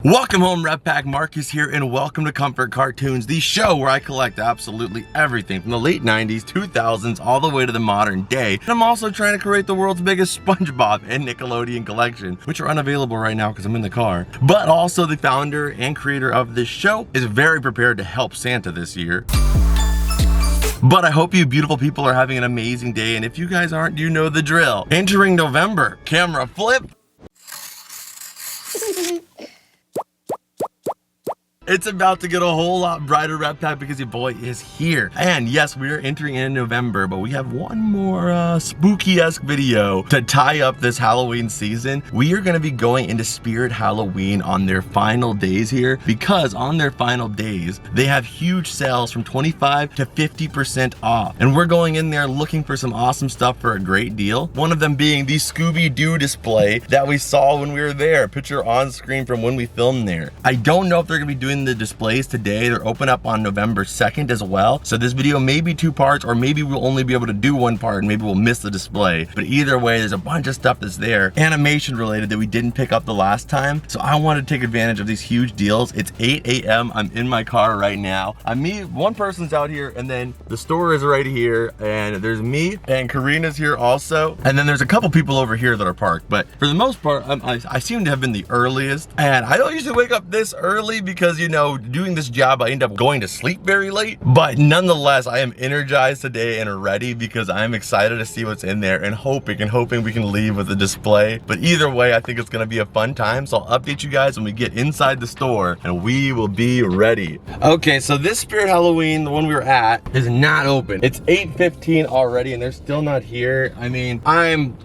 Welcome home, Rep Pack. Marcus here, and welcome to Comfort Cartoons, the show where I collect absolutely everything from the late 90s, 2000s, all the way to the modern day. And I'm also trying to create the world's biggest Spongebob and Nickelodeon collection, which are unavailable right now because I'm in the car. But also the founder and creator of this show is very prepared to help Santa this year. But I hope you beautiful people are having an amazing day, and if you guys aren't, you know the drill. Entering November, camera flip. It's about to get a whole lot brighter, Rep Pack, because your boy is here. And yes, we are entering in November, but we have one more spooky-esque video to tie up this Halloween season. We are gonna be going into Spirit Halloween on their final days here, because on their final days, they have huge sales from 25 to 50% off. And we're going in there looking for some awesome stuff for a great deal. One of them being the Scooby-Doo display that we saw when we were there. Picture on screen from when we filmed there. I don't know if they're gonna be doing the displays today. They're open up on November 2nd as well. So this video may be two parts, or maybe we'll only be able to do one part and maybe we'll miss the display. But either way, there's a bunch of stuff that's there, animation related, that we didn't pick up the last time. So I want to take advantage of these huge deals. It's 8 a.m. I'm in my car right now. One person's out here, and then the store is right here, and there's me and Karina's here also. And then there's a couple people over here that are parked, but for the most part, I seem to have been the earliest. And I don't usually wake up this early because, you know, doing this job, I end up going to sleep very late. But nonetheless, I am energized today and ready because I'm excited to see what's in there and hoping we can leave with a display. But either way, I think it's gonna be a fun time. So I'll update you guys when we get inside the store and we will be ready. Okay, so this Spirit Halloween, the one we were at, is not open. It's 8:15 already and they're still not here. I mean, I'm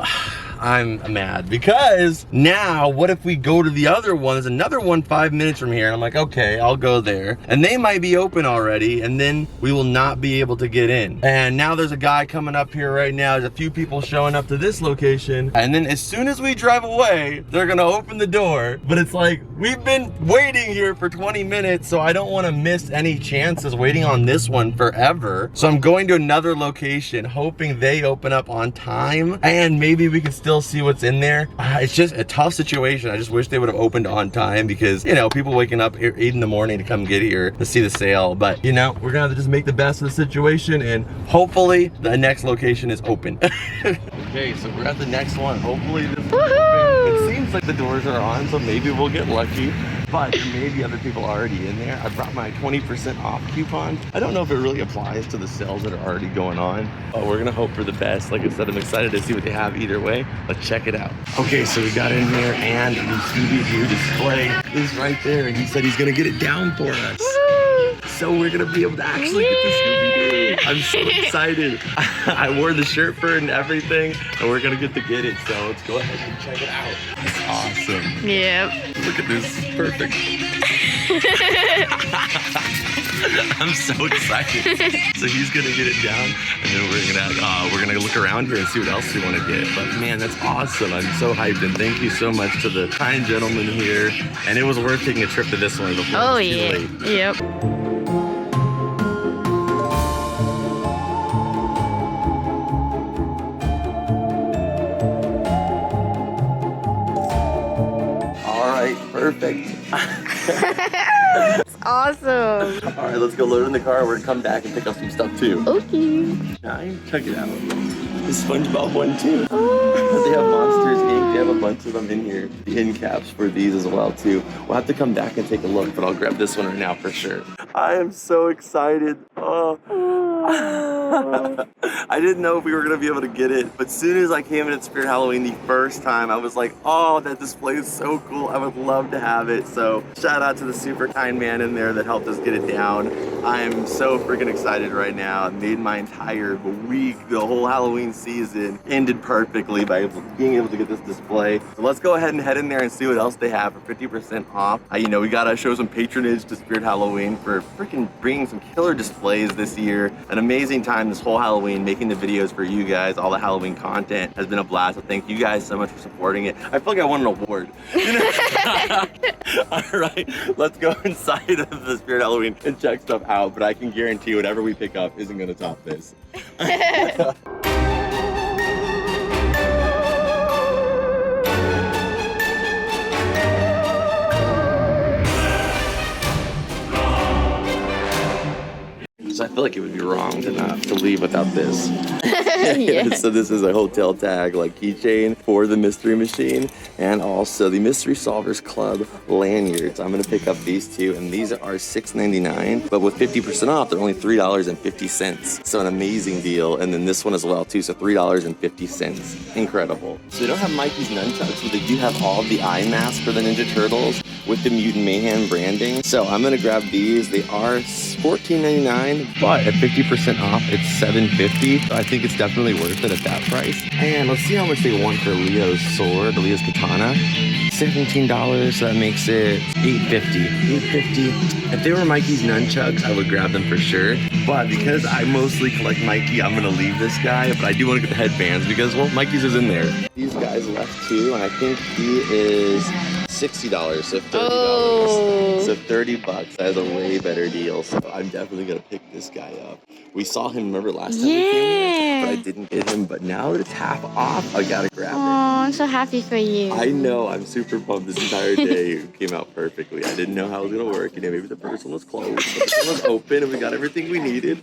mad because now what if we go to the other one? There's another one 5 minutes from here, and I'm like, okay, I'll go there, and they might be open already, and then we will not be able to get in. And now there's a guy coming up here right now. There's a few people showing up to this location, and then as soon as we drive away, they're gonna open the door. But it's like, we've been waiting here for 20 minutes, so I don't want to miss any chances waiting on this one forever. So I'm going to another location, hoping they open up on time, and maybe we can still see what's in there. It's just a tough situation. I just wish they would have opened on time because, you know, people waking up 8 in the morning to come get here to see the sale. But, you know, we're gonna have to just make the best of the situation, and hopefully the next location is open. Okay, so we're at the next one. Hopefully this is open. It seems like the doors are on, so maybe we'll get lucky. But there may be other people already in there. I brought my 20% off coupon. I don't know if it really applies to the sales that are already going on, but we're gonna hope for the best. Like I said, I'm excited to see what they have either way. Let's check it out. Okay, so we got in there, and the Scooby-Doo display is right there, and he said he's gonna get it down for us. So we're gonna be able to actually get the Scooby-Doo. I'm so excited. I wore the shirt for it and everything, and we're gonna get to get it. So let's go ahead and check it out. It's awesome. Yep. Look at this, perfect. I'm so excited. So he's gonna get it down, and then we're gonna look around here and see what else we want to get. But man, that's awesome. I'm so hyped, and thank you so much to the kind gentleman here. And it was worth taking a trip to this one before it was too late. Yep. Perfect. It's awesome. All right, let's go load it in the car. We're gonna come back and pick up some stuff too. Okay. Check it out. The SpongeBob one too. Oh. They have Monsters Inc. They have a bunch of them in here. The end caps for these as well too. We'll have to come back and take a look, but I'll grab this one right now for sure. I am so excited. Oh. I didn't know if we were gonna be able to get it, but as soon as I came in at Spirit Halloween the first time, I was like, oh, that display is so cool. I would love to have it. So shout out to the super kind man in there that helped us get it down. I'm so freaking excited right now. It made my entire week, the whole Halloween season, ended perfectly by being able to get this display. So let's go ahead and head in there and see what else they have for 50% off. You know, we gotta show some patronage to Spirit Halloween for freaking bringing some killer displays this year. An amazing time this whole Halloween, making the videos for you guys. All the Halloween content has been a blast. So thank you guys so much for supporting it. I feel like I won an award. All right, let's go inside of the Spirit Halloween and check stuff out. But I can guarantee whatever we pick up isn't gonna top this. because I feel like it would be wrong to leave without this. Yeah. So this is a hotel tag like keychain for the Mystery Machine, and also the Mystery Solvers Club lanyards. I'm gonna pick up these two, and these are $6.99, but with 50% off, they're only $3.50. So an amazing deal. And then this one as well too, so $3.50. Incredible. So they don't have Mikey's nunchucks, but they do have all of the eye masks for the Ninja Turtles with the Mutant Mayhem branding. So I'm gonna grab these. They are $14.99, but at 50% off, it's $7.50. So I think it's definitely worth it at that price. And let's see how much they want for Leo's sword, Leo's katana. $17, so that makes it $8.50. $8.50. If they were Mikey's nunchucks, I would grab them for sure. But because I mostly collect Mikey, I'm gonna leave this guy. But I do want to get the headbands because, well, Mikey's is in there. These guys left too, and I think he is $60, so $30. Oh. So $30, that is a way better deal. So I'm definitely gonna pick this guy up. We saw him, remember last time we came here, but I didn't get him. But now that it's half off, I gotta grab it. Oh, I'm so happy for you. I know, I'm super pumped. This entire day came out perfectly. I didn't know how it was gonna work. You know, maybe the first one was closed, but this one was open, and we got everything we needed.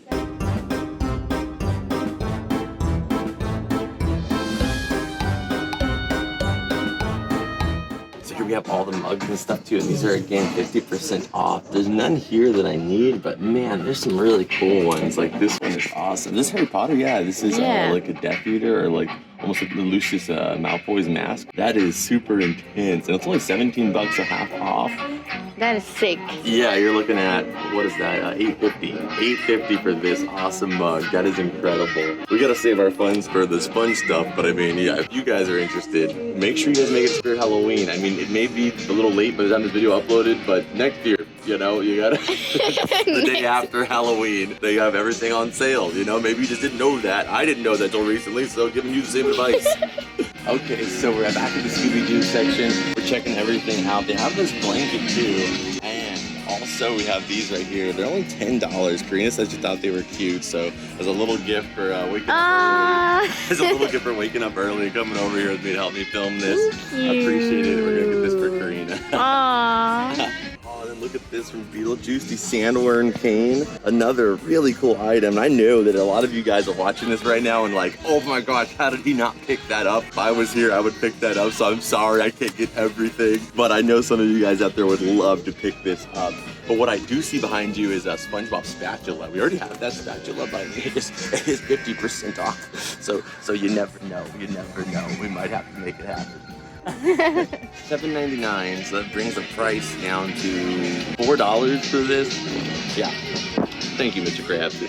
We have all the mugs and stuff too, and these are again 50% off. There's none here that I need, but man, there's some really cool ones. Like this one is awesome. This is Harry Potter, yeah. This is like a Death Eater, or like almost like the Lucius Malfoy's mask. That is super intense, and it's only $17, so half off. That is sick. Yeah, you're looking at, what is that? $8.50. $8.50 for this awesome mug. That is incredible. We gotta save our funds for the sponge stuff, but I mean, yeah, if you guys are interested, make sure you guys make it Spirit Halloween. I mean, it may be a little late by the time this video uploaded, but next year, you know, you gotta, the day after Halloween, they have everything on sale, you know? Maybe you just didn't know that. I didn't know that until recently, so giving you the same advice. Okay, so we're back in the Scooby-Doo section. We're checking everything out. They have this blanket too. And also we have these right here. They're only $10. Karina said she thought they were cute, so as a little gift for waking up early. As a little gift for waking up early and coming over here with me to help me film this. I appreciate it. We're gonna get this for Karina. Aww. Oh, and then look at this from Beetlejuice, the Sandworm cane. Another really cool item. And I know that a lot of you guys are watching this right now and like, oh my gosh, how did he not pick that up? If I was here, I would pick that up. So I'm sorry, I can't get everything. But I know some of you guys out there would love to pick this up. But what I do see behind you is a SpongeBob spatula. We already have that spatula, but it is 50% off. So you never know. You never know. We might have to make it happen. $7.99, so that brings the price down to $4 for this. Yeah. Thank you, Mr. Krabs.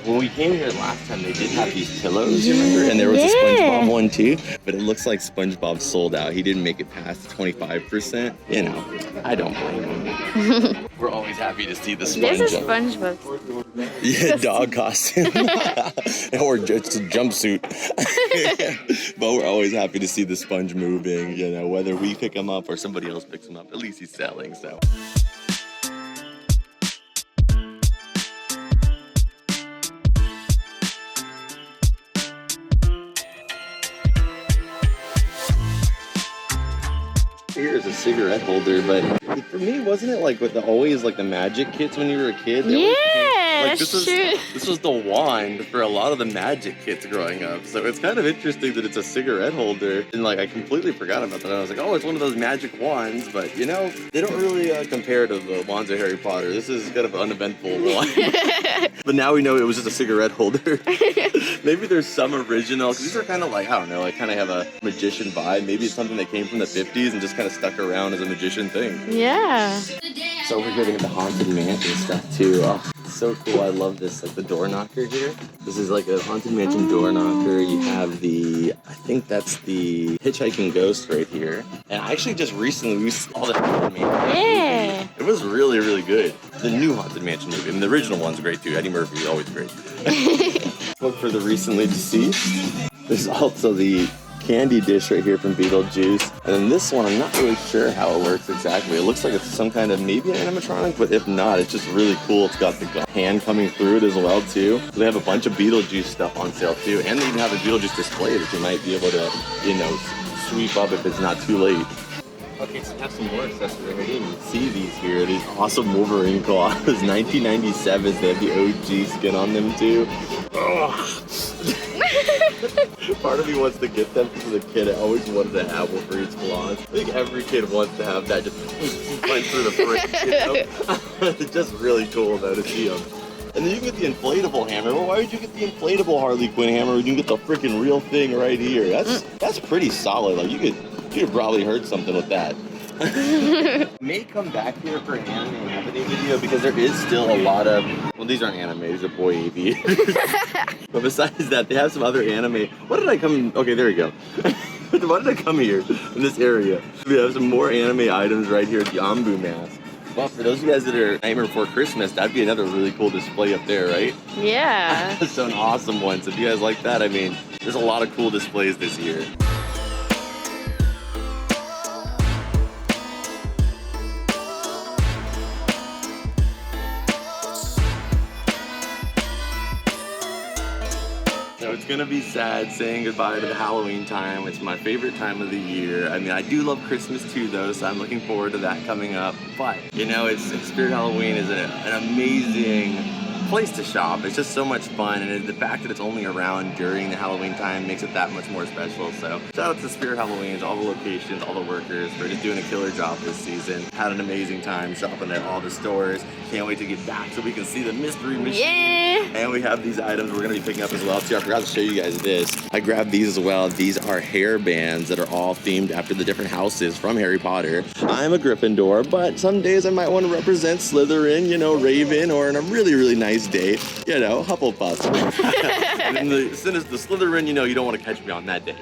When we came here last time, they did have these pillows, you remember? And there was a SpongeBob one too, but it looks like SpongeBob sold out. He didn't make it past 25%. You know, I don't blame him. We're always happy to see the sponge. There's a SpongeBob. Yeah, dog costume. Or just a jumpsuit. But we're always happy to see the sponge moving, you know, whether we pick him up or somebody else picks him up. At least he's selling, so. Here's a cigarette holder, but for me, wasn't it like with always like the magic kits when you were a kid? Yeah, like, this was the wand for a lot of the magic kits growing up. So it's kind of interesting that it's a cigarette holder, and like I completely forgot about that. I was like, oh, it's one of those magic wands, but you know, they don't really compare to the wands of Harry Potter. This is kind of an uneventful one. But now we know it was just a cigarette holder. Maybe there's some original, because these are kind of like, I don't know, like kind of have a magician vibe. Maybe it's something that came from the 50s and just kind of stuck around as a magician thing. Yeah. So we're getting the Haunted Mansion stuff too. Oh, it's so cool. I love this, like the door knocker here. This is like a Haunted Mansion door knocker. You have the, I think that's the Hitchhiking Ghost right here. And I actually just recently, we saw the Haunted Mansion. Yeah. It was really, really good. The new Haunted Mansion movie. I mean, the original one's great too. Eddie Murphy is always great. Look for the recently deceased. There's also the candy dish right here from Beetlejuice. And then this one, I'm not really sure how it works exactly. It looks like it's some kind of maybe an animatronic, but if not, it's just really cool. It's got the hand coming through it as well too. So they have a bunch of Beetlejuice stuff on sale too. And they even have a Beetlejuice display that you might be able to, you know, sweep up if it's not too late. Okay, so we have some more accessories. I didn't even see these here. These awesome Wolverine claws. 1997s. They have the OG skin on them too. Part of me wants to get them because as a kid I always wanted to have Wolverine's claws. I think every kid wants to have that, just went through the frame, you know? It's just really cool though to see them. And then you can get the inflatable hammer. Well, why would you get the inflatable Harley Quinn hammer when you can get the freaking real thing right here? That's pretty solid. Like you could probably hurt something with that. May come back here for an anime happening video because there is still a lot of, well, these aren't anime, these are boy aviators. But besides that, they have some other anime. What did I come, okay, there we go. Why did I come here in this area? We have some more anime items right here at the Ambu mask. Well, for those of you guys that are Nightmare Before Christmas, that'd be another really cool display up there, right? Yeah. So an awesome one. So if you guys like that, I mean, there's a lot of cool displays this year. So it's gonna be sad saying goodbye to the Halloween time. It's my favorite time of the year. I mean, I do love Christmas too though, so I'm looking forward to that coming up. But, you know, Spirit Halloween is an amazing place to shop. It's just so much fun, and the fact that it's only around during the Halloween time makes it that much more special. So shout out to Spirit Halloweens, all the locations, all the workers for just doing a killer job this season. Had an amazing time shopping at all the stores. Can't wait to get back so we can see the mystery machine. Yeah. And we have these items we're gonna be picking up as well too. I forgot to show you guys this. I grabbed these as well. These are hair bands that are all themed after the different houses from Harry Potter. I'm a Gryffindor, but some days I might want to represent Slytherin, you know, Raven, or in a really, really nice day, you know, Hufflepuff. And then the Slytherin, you know, you don't want to catch me on that day.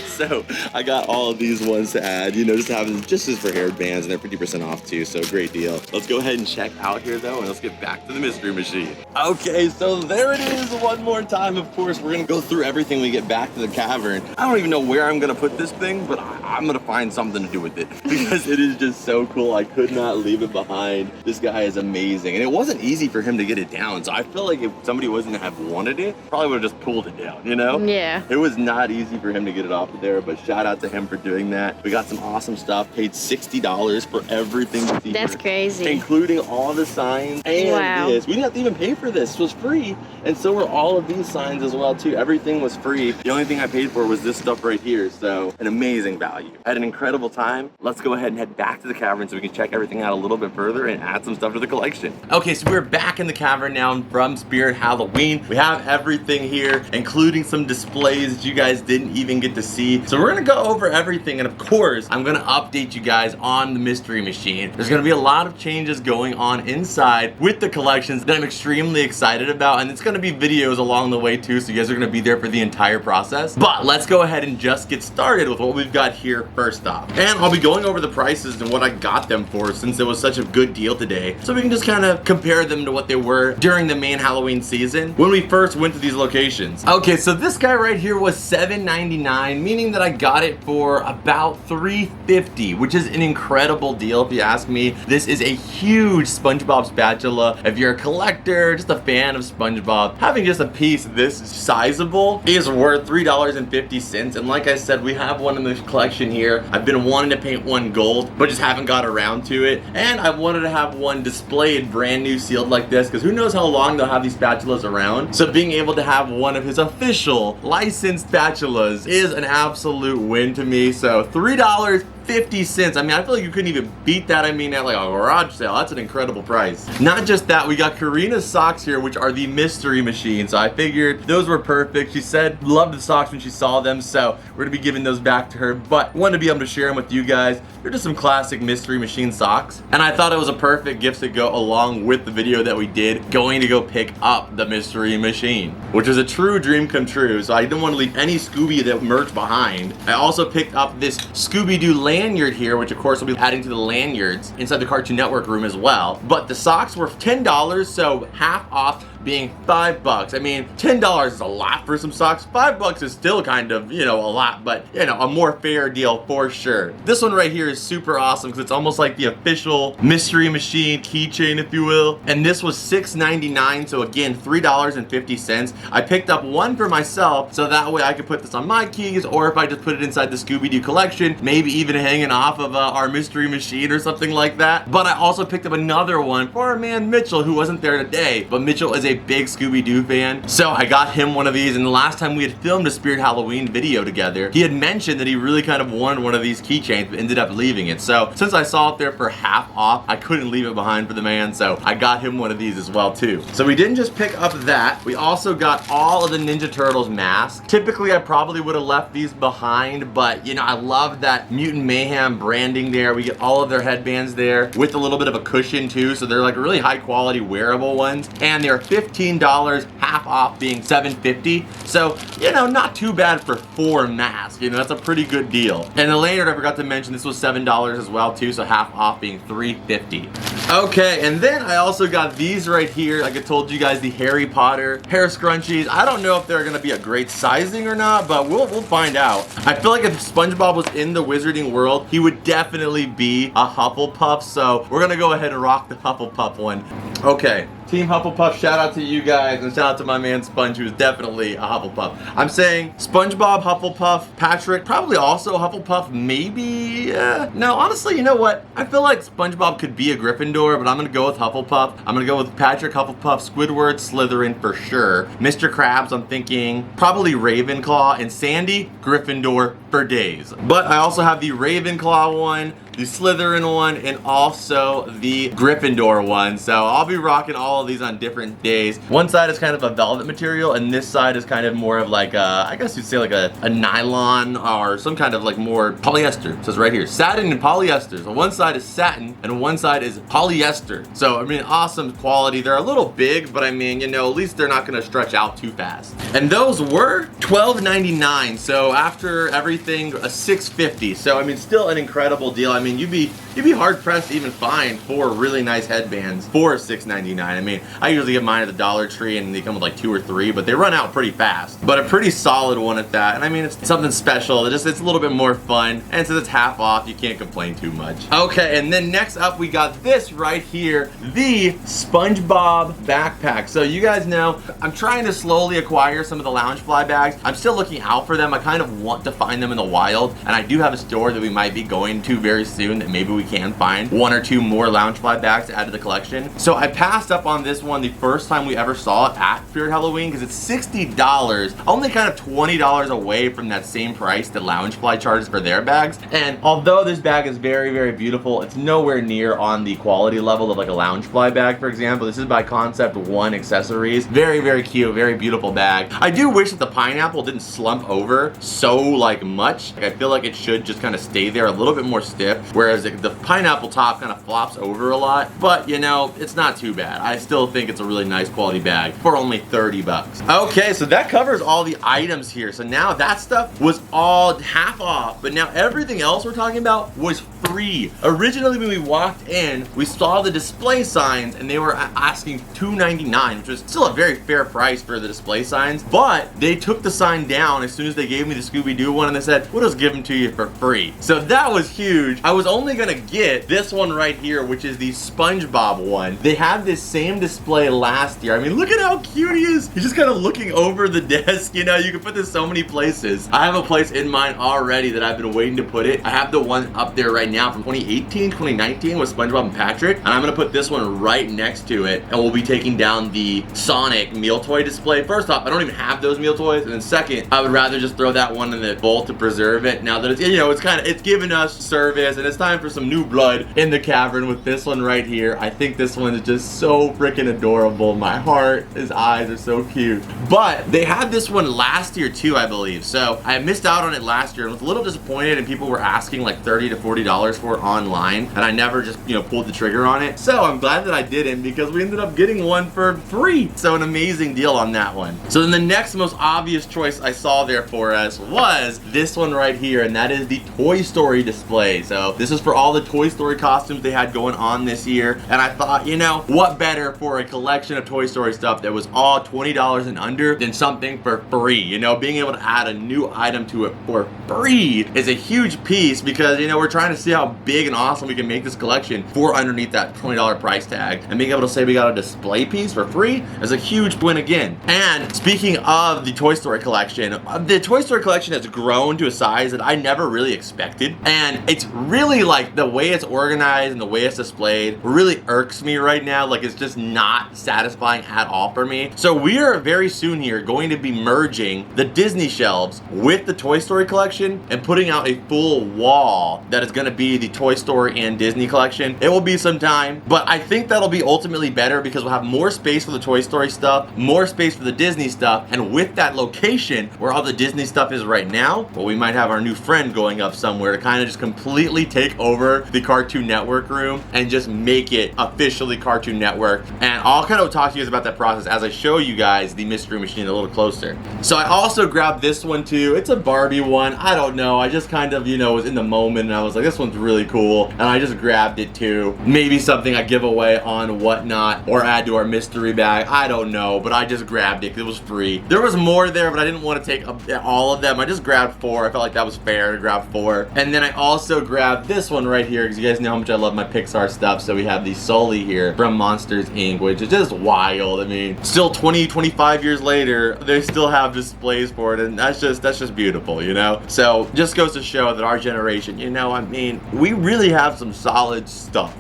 So I got all of these ones to add, you know, just to have them just as for hair bands, and they're 50% off too, so great deal. Let's go ahead and check out here though, and let's get back to the mystery machine. Okay, so there it is one more time. Of course, we're gonna go through everything when we get back to the cavern. I don't even know where I'm gonna put this thing, but I'm gonna find something to do with it because it is just so cool. I could not leave it behind. This guy is amazing, and it wasn't easy for him to get it down, so I feel like if somebody wasn't to have wanted it, probably would have just pulled it down, you know? Yeah. It was not easy for him to get it off of there, but shout out to him for doing that. We got some awesome stuff, paid $60 for everything that's here, That's crazy. including all the signs and Wow. this. We didn't have to even pay for this. It was free, and so were all of these signs as well too. Everything was free. The only thing I paid for was this stuff right here, so an amazing value. I had an incredible time. Let's go ahead and head back to the cavern so we can check everything out a little bit further and add some stuff to the collection. Okay, so we're back in the cavern now from Spirit Halloween. We have everything here, including some displays that you guys didn't even get to see. So we're gonna go over everything, and of course, I'm gonna update you guys on the mystery machine. There's gonna be a lot of changes going on inside with the collections that I'm extremely excited about, and it's gonna be videos along the way too, so you guys are gonna be there for the entire process. But let's go ahead and just get started with what we've got here first off. And I'll be going over the prices and what I got them for since it was such a good deal today, so we can just kind of compare them to what they were during the main Halloween season when we first went to these locations. Okay, so this guy right here was $7.99, meaning that I got it for about $3.50, which is an incredible deal if you ask me. This is a huge SpongeBob spatula. If you're a collector, just a fan of SpongeBob, having just a piece this sizable is worth $3.50. And like I said, we have one in the collection here. I've been wanting to paint one gold, but just haven't got around to it. And I wanted to have one displayed brand new sealed like this, because who knows how long they'll have these spatulas around. So being able to have one of his official licensed spatulas is an absolute win to me. So $3.50. I mean, I feel like you couldn't even beat that. I mean, at like a garage sale, that's an incredible price. Not just that, we got Karina's socks here, which are the mystery machine. So I figured those were perfect. She said loved the socks when she saw them, so we're gonna be giving those back to her, but wanted to be able to share them with you guys. They're just some classic mystery machine socks, and I thought it was a perfect gift to go along with the video that we did going to go pick up the mystery machine, which was a true dream come true. So I didn't want to leave any Scooby that merch behind. I also picked up this Scooby-Doo lanyard here, which of course will be adding to the lanyards inside the Cartoon Network room as well. But the socks were $10, so half off being $5. I mean, $10 is a lot for some socks. $5 is still kind of, you know, a lot, but, you know, a more fair deal for sure. This one right here is super awesome because it's almost like the official Mystery Machine keychain, if you will. And this was $6.99, so again, $3.50. I picked up one for myself, so that way I could put this on my keys, or if I just put it inside the Scooby-Doo collection, maybe even hanging off of our Mystery Machine or something like that. But I also picked up another one for our man Mitchell, who wasn't there today, but Mitchell is a big Scooby-Doo fan, so I got him one of these. And the last time we had filmed a Spirit Halloween video together, he had mentioned that he really kind of wanted one of these keychains, but ended up leaving it. So since I saw it there for half off, I couldn't leave it behind for the man, so I got him one of these as well too. So we didn't just pick up that, we also got all of the Ninja Turtles masks. Typically I probably would have left these behind, but you know, I love that Mutant Mayhem branding there. We get all of their headbands there with a little bit of a cushion too, so they're like really high quality wearable ones, and they're $15, half off being $7.50. So, you know, not too bad for 4 masks. You know, that's a pretty good deal. And the lanyard, I forgot to mention, this was $7 as well too, so half off being $3.50. Okay, and then I also got these right here. Like I told you guys, the Harry Potter hair scrunchies. I don't know if they're gonna be a great sizing or not, but we'll find out. I feel like if SpongeBob was in the Wizarding World, he would definitely be a Hufflepuff, so we're gonna go ahead and rock the Hufflepuff one. Okay. Team Hufflepuff, shout out to you guys, and shout out to my man Sponge, who's definitely a Hufflepuff. I'm saying SpongeBob, Hufflepuff, Patrick, probably also Hufflepuff, maybe, no, honestly, you know what? I feel like SpongeBob could be a Gryffindor, but I'm gonna go with Hufflepuff. I'm gonna go with Patrick, Hufflepuff, Squidward, Slytherin for sure. Mr. Krabs, I'm thinking probably Ravenclaw, and Sandy, Gryffindor for days. But I also have the Ravenclaw one, the Slytherin one, and also the Gryffindor one. So I'll be rocking all of these on different days. One side is kind of a velvet material, and this side is kind of more of like a, I guess you'd say like a nylon or some kind of like more polyester. It says right here, satin and polyester. So one side is satin and one side is polyester. So I mean, awesome quality. They're a little big, but I mean, you know, at least they're not gonna stretch out too fast. And those were $12.99. So after everything, a $6.50. So I mean, still an incredible deal. I mean, you'd be hard pressed to even find 4 really nice headbands for $6.99. I mean, I usually get mine at the Dollar Tree and they come with like 2 or 3, but they run out pretty fast. But a pretty solid one at that. And I mean, it's something special. It's a little bit more fun. And since it's half off, you can't complain too much. Okay, and then next up, we got this right here, the SpongeBob backpack. So you guys know, I'm trying to slowly acquire some of the Loungefly bags. I'm still looking out for them. I kind of want to find them in the wild. And I do have a store that we might be going to very soon that maybe we can find 1 or 2 more Loungefly bags to add to the collection. So I passed up on this one the first time we ever saw it at Spirit Halloween because it's $60, only kind of $20 away from that same price that Loungefly charges for their bags. And although this bag is very, very beautiful, it's nowhere near on the quality level of like a Loungefly bag, for example. This is by Concept One Accessories. Very, very cute, very beautiful bag. I do wish that the pineapple didn't slump over so like much. Like, I feel like it should just kind of stay there a little bit more stiff, whereas the pineapple top kind of flops over a lot. But you know, it's not too bad. I still think it's a really nice quality bag for only $30. Okay, so that covers all the items here. So now that stuff was all half off, but now everything else we're talking about was free. Originally when we walked in, we saw the display signs and they were asking $2.99, which was still a very fair price for the display signs, but they took the sign down as soon as they gave me the Scooby-Doo one and they said, we'll just give them to you for free. So that was huge. I was only gonna get this one right here, which is the SpongeBob one. They had this same display last year. I mean, look at how cute he is. He's just kind of looking over the desk. You know, you can put this so many places. I have a place in mind already that I've been waiting to put it. I have the one up there right now from 2018, 2019 with SpongeBob and Patrick, and I'm gonna put this one right next to it, and we'll be taking down the Sonic meal toy display. First off, I don't even have those meal toys, and then second, I would rather just throw that one in the bowl to preserve it now that it's, you know, it's giving us service, and it's time for some new blood in the cavern with this one right here. I think this one is just so freaking adorable. My heart, his eyes are so cute. But they had this one last year too, I believe. So I missed out on it last year and was a little disappointed, and people were asking like $30 to $40 $20 for online, and I never just, you know, pulled the trigger on it. So I'm glad that I didn't, because we ended up getting one for free. So an amazing deal on that one. So then the next most obvious choice I saw there for us was this one right here, and that is the Toy Story display. So this is for all the Toy Story costumes they had going on this year, and I thought, you know, what better for a collection of Toy Story stuff that was all $20 and under than something for free. You know, being able to add a new item to it for free is a huge piece, because, you know, we're trying to see how big and awesome we can make this collection for underneath that $20 price tag, and being able to say we got a display piece for free is a huge win again. And speaking of the Toy Story collection, the Toy Story collection has grown to a size that I never really expected, and it's really like the way it's organized and the way it's displayed really irks me right now. Like, it's just not satisfying at all for me. So we are very soon here going to be merging the Disney shelves with the Toy Story collection and putting out a full wall that is going to be the Toy Story and Disney collection. It will be some time, but I think that'll be ultimately better, because we'll have more space for the Toy Story stuff, more space for the Disney stuff, and with that location where all the Disney stuff is right now, well, we might have our new friend going up somewhere to kind of just completely take over the Cartoon Network room and just make it officially Cartoon Network. And I'll kind of talk to you guys about that process as I show you guys the Mystery Machine a little closer. So I also grabbed this one too. It's a Barbie one. I don't know, I just kind of, you know, was in the moment and I was like, this one's really cool, and I just grabbed it too. Maybe something I give away on Whatnot or add to our mystery bag, I don't know, but I just grabbed it because it was free. There was more there, but I didn't want to take all of them. I just grabbed 4. I felt like that was fair to grab 4. And then I also grabbed this one right here, because you guys know how much I love my Pixar stuff. So we have the Sully here from Monsters Inc., which is just wild. I mean, still 25 years later, they still have displays for it, and that's just beautiful, you know? So just goes to show that our generation, you know, I mean, we really have some solid stuff.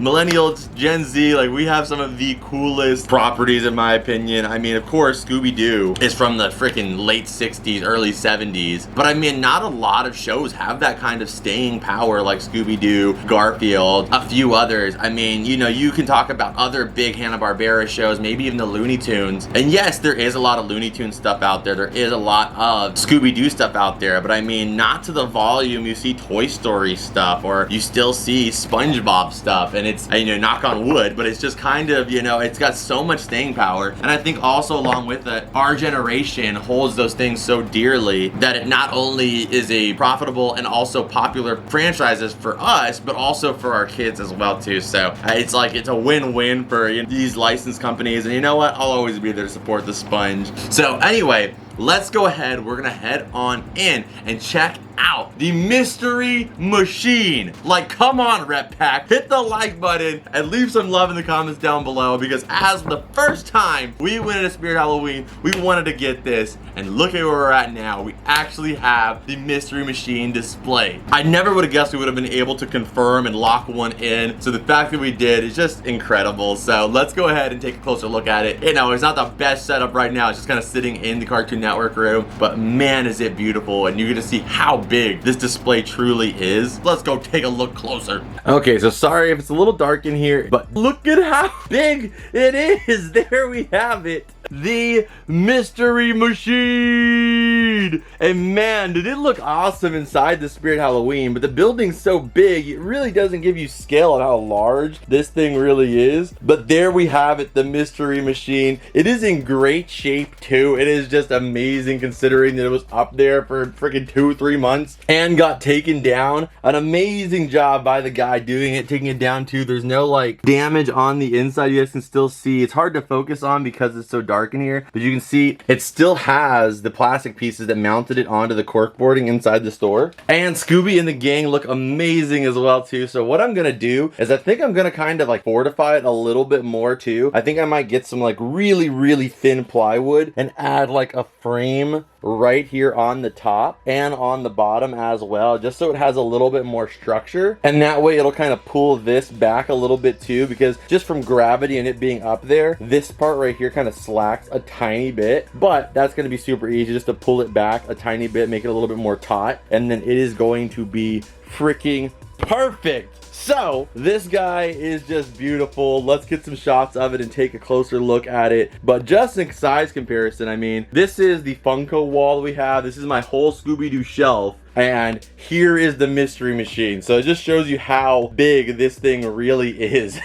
Millennials, Gen Z, like, we have some of the coolest properties in my opinion. I mean, of course, Scooby-Doo is from the freaking late 60s, early 70s, but I mean, not a lot of shows have that kind of staying power like Scooby-Doo, Garfield, a few others. I mean, you know, you can talk about other big Hanna-Barbera shows, maybe even the Looney Tunes, and yes, there is a lot of Looney Tunes stuff out there, there is a lot of Scooby-Doo stuff out there, but I mean, not to the volume you see Toy Story stuff, or you still see Spongebob stuff, and it's, you know, knock on wood, but it's just kind of, you know, it's got so much staying power. And I think also along with it, our generation holds those things so dearly that it not only is a profitable and also popular franchises for us, but also for our kids as well too. So it's like, it's a win-win for, you know, these licensed companies, and you know what, I'll always be there to support the Sponge. So anyway, let's go ahead, we're gonna head on in and check out the Mystery Machine. Like, come on, Rep Pack, hit the like button and leave some love in the comments down below, because as the first time we went into Spirit Halloween, we wanted to get this, and look at where we're at now. We actually have the Mystery Machine display. I never would have guessed we would have been able to confirm and lock one in, so the fact that we did is just incredible. So let's go ahead and take a closer look at it. You know, it's not the best setup right now, it's just kind of sitting in the Cartoon Network room, but man, is it beautiful, and you're gonna see how big this display truly is. Let's go take a look closer. Okay, so sorry if it's a little dark in here, but look at how big it is. There we have it, the Mystery Machine. And man, did it look awesome inside the Spirit Halloween, but the building's so big, it really doesn't give you scale on how large this thing really is. But there we have it, the Mystery Machine. It is in great shape too. It is just amazing considering that it was up there for freaking 2-3 months and got taken down. An amazing job by the guy doing it, taking it down too. There's no like damage on the inside. You guys can still see, it's hard to focus on because it's so dark in here, but you can see it still has the plastic pieces that mounted it onto the corkboarding inside the store. And Scooby and the gang look amazing as well too. So what I'm gonna do is I think I'm gonna kind of like fortify it a little bit more too. I think I might get some like really thin plywood and add like a frame right here on the top and on the bottom as well, just so it has a little bit more structure, and that way it'll kind of pull this back a little bit too, because just from gravity and it being up there, this part right here kind of slacks a tiny bit, but that's going to be super easy just to pull it back a tiny bit, make it a little bit more taut, and then it is going to be freaking perfect. So this guy is just beautiful. Let's get some shots of it and take a closer look at it. But just in size comparison, I mean, this is the Funko wall we have. This is my whole Scooby-Doo shelf. And here is the mystery machine. So it just shows you how big this thing really is.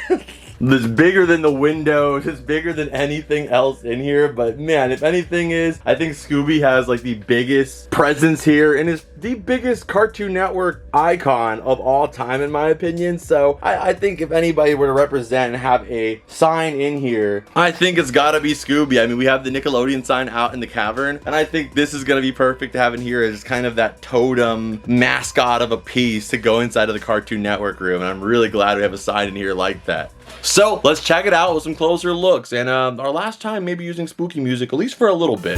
It's bigger than the windows. It's bigger than anything else in here. But man, if anything is, I think Scooby has like the biggest presence here and is the biggest Cartoon Network icon of all time, in my opinion. So I think if anybody were to represent and have a sign in here, I think it's gotta be Scooby. I mean, we have the Nickelodeon sign out in the cavern, and I think this is gonna be perfect to have in here as kind of that totem mascot of a piece to go inside of the Cartoon Network room. And I'm really glad we have a sign in here like that. So let's check it out with some closer looks, and our last time maybe using spooky music, at least for a little bit.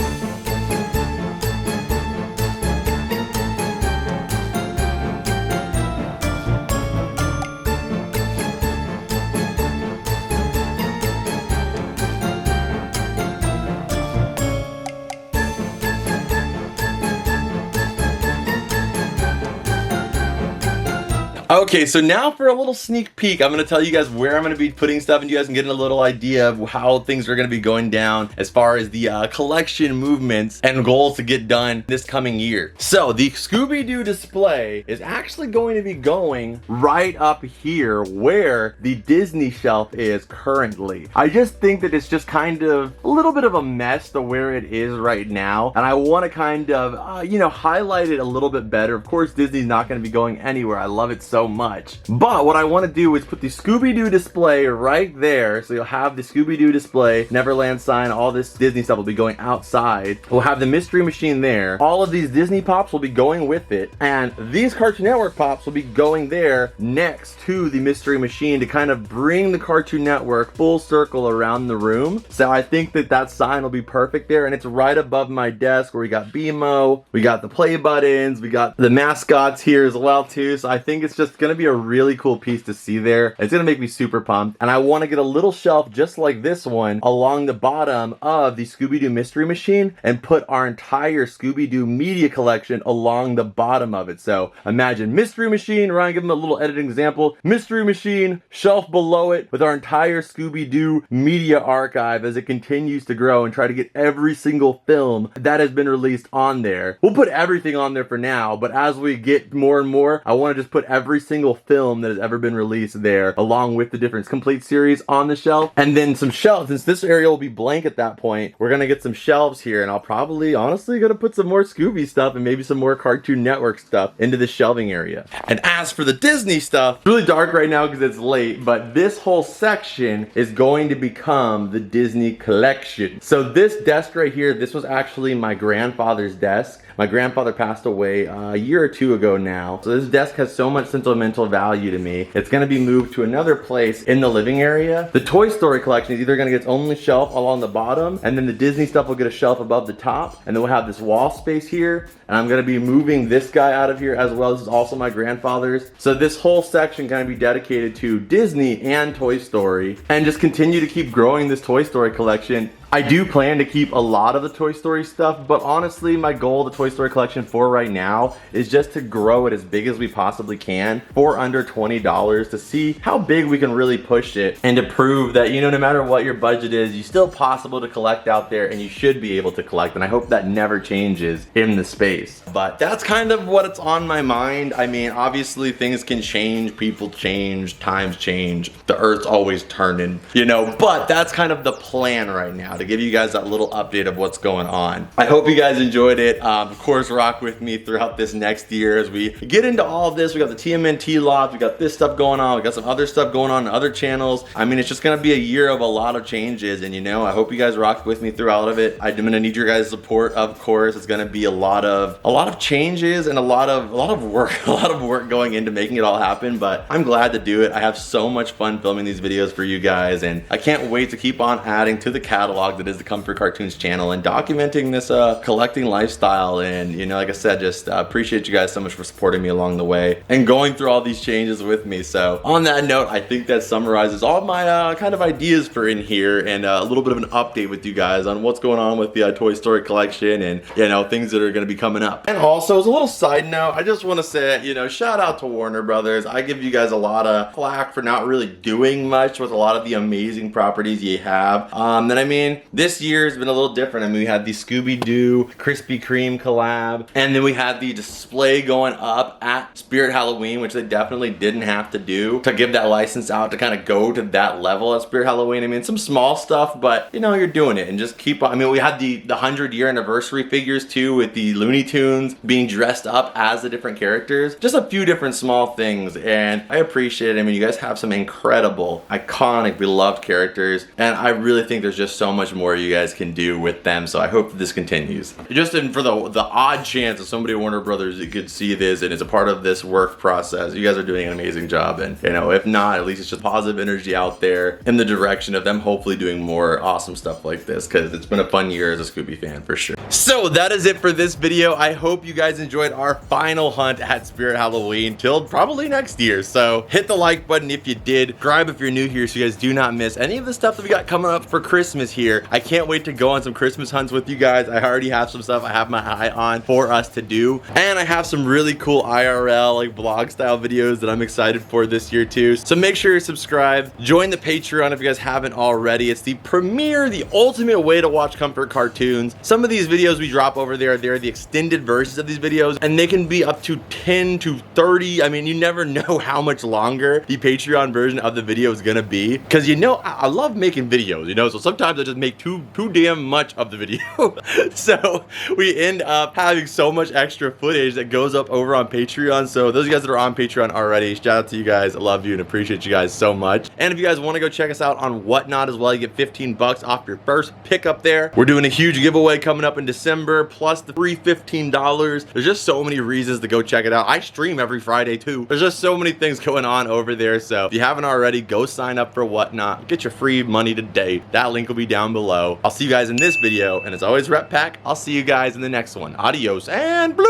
Okay, so now for a little sneak peek, I'm going to tell you guys where I'm going to be putting stuff, and you guys can get a little idea of how things are going to be going down as far as the collection movements and goals to get done this coming year. So the Scooby-Doo display is actually going to be going right up here where the Disney shelf is currently. I just think that it's just kind of a little bit of a mess to where it is right now, and I want to kind of, you know, highlight it a little bit better. Of course, Disney's not going to be going anywhere. I love it so much. But what I want to do is put the Scooby-Doo display right there. So you'll have the Scooby-Doo display, Neverland sign, all this Disney stuff will be going outside. We'll have the mystery machine there. All of these Disney pops will be going with it. And these Cartoon Network pops will be going there next to the mystery machine to kind of bring the Cartoon Network full circle around the room. So I think that that sign will be perfect there. And it's right above my desk where we got BMO, we got the play buttons, we got the mascots here as well too. So I think it's just gonna be a really cool piece to see there. It's gonna make me super pumped, and I want to get a little shelf just like this one along the bottom of the Scooby-Doo mystery machine and put our entire Scooby-Doo media collection along the bottom of it. So imagine mystery machine, Ryan, give them a little editing example, mystery machine, shelf below it with our entire Scooby-Doo media archive as it continues to grow, and try to get every single film that has been released on there. We'll put everything on there for now, but as we get more and more, I want to just put every single film that has ever been released there, along with the different complete series on the shelf. And then some shelves, since this area will be blank at that point, we're gonna get some shelves here, and I'll probably honestly gonna put some more Scooby stuff and maybe some more Cartoon Network stuff into the shelving area. And as for the Disney stuff, it's really dark right now because it's late, but this whole section is going to become the Disney collection. So this desk right here, this was actually my grandfather's desk. My grandfather passed away a year or two ago now. So this desk has so much sentimental value to me. It's gonna be moved to another place in the living area. The Toy Story collection is either gonna get its own shelf along the bottom, and then the Disney stuff will get a shelf above the top, and then we'll have this wall space here. And I'm gonna be moving this guy out of here as well. This is also my grandfather's. So this whole section gonna be dedicated to Disney and Toy Story, and just continue to keep growing this Toy Story collection. I do plan to keep a lot of the Toy Story stuff, but honestly, my goal of the Toy Story collection for right now is just to grow it as big as we possibly can for under $20 to see how big we can really push it, and to prove that, you know, no matter what your budget is, you're still possible to collect out there, and you should be able to collect, and I hope that never changes in the space. But that's kind of what's on my mind. I mean, obviously things can change, people change, times change, the earth's always turning, you know, but that's kind of the plan right now, to give you guys that little update of what's going on. I hope you guys enjoyed it. Of course, rock with me throughout this next year as we get into all of this. We got the TMNT lot, we got this stuff going on, we got some other stuff going on other channels. I mean, it's just gonna be a year of a lot of changes, and you know, I hope you guys rock with me through all of it. I'm gonna need your guys' support, of course. It's gonna be a lot of changes and a lot of work, a lot of work going into making it all happen, but I'm glad to do it. I have so much fun filming these videos for you guys, and I can't wait to keep on adding to the catalog vlog that is the Comfort Cartoons channel and documenting this collecting lifestyle. And you know, like I said, just appreciate you guys so much for supporting me along the way and going through all these changes with me. So on that note, I think that summarizes all of my kind of ideas for in here, and a little bit of an update with you guys on what's going on with the Toy Story collection, and you know, things that are going to be coming up. And also, as a little side note, I just want to say, you know, shout out to Warner Brothers. I give you guys a lot of flack for not really doing much with a lot of the amazing properties you have. Then I mean, this year has been a little different. I mean, we had the Scooby-Doo Krispy Kreme collab, and then we had the display going up at Spirit Halloween, which they definitely didn't have to do to give that license out to kind of go to that level at Spirit Halloween. I mean, some small stuff, but you know, you're doing it, and just keep on. I mean, we had the 100-year anniversary figures too, with the Looney Tunes being dressed up as the different characters. Just a few different small things, and I appreciate it. I mean, you guys have some incredible, iconic, beloved characters, and I really think there's just so much more you guys can do with them. So I hope that this continues. Just for the odd chance that somebody at Warner Brothers could see this and is a part of this work process, you guys are doing an amazing job. And you know, if not, at least it's just positive energy out there in the direction of them hopefully doing more awesome stuff like this, because it's been a fun year as a Scooby fan for sure. So that is it for this video. I hope you guys enjoyed our final hunt at Spirit Halloween till probably next year. So hit the like button if you did. Subscribe if you're new here so you guys do not miss any of the stuff that we got coming up for Christmas here. I can't wait to go on some Christmas hunts with you guys. I already have some stuff I have my eye on for us to do, and I have some really cool IRL like vlog style videos that I'm excited for this year too. So make sure you subscribe, join the Patreon if you guys haven't already. It's the premier, the ultimate way to watch Comfort Cartoons. Some of these videos we drop over there, they're the extended versions of these videos, and they can be up to 10 to 30. I mean, you never know how much longer the Patreon version of the video is gonna be, because you know, I love making videos, you know, so sometimes I just make too damn much of the video. So we end up having so much extra footage that goes up over on Patreon. So those of you guys that are on Patreon already, shout out to you guys. I love you and appreciate you guys so much. And if you guys want to go check us out on Whatnot as well, you get 15 bucks off your first pickup there. We're doing a huge giveaway coming up in December, plus the free $15. There's just so many reasons to go check it out. I stream every Friday too. There's just so many things going on over there. So if you haven't already, go sign up for Whatnot. Get your free money today. That link will be down below. I'll see you guys in this video, and as always, Rep Pack, I'll see you guys in the next one. Adios and bloop.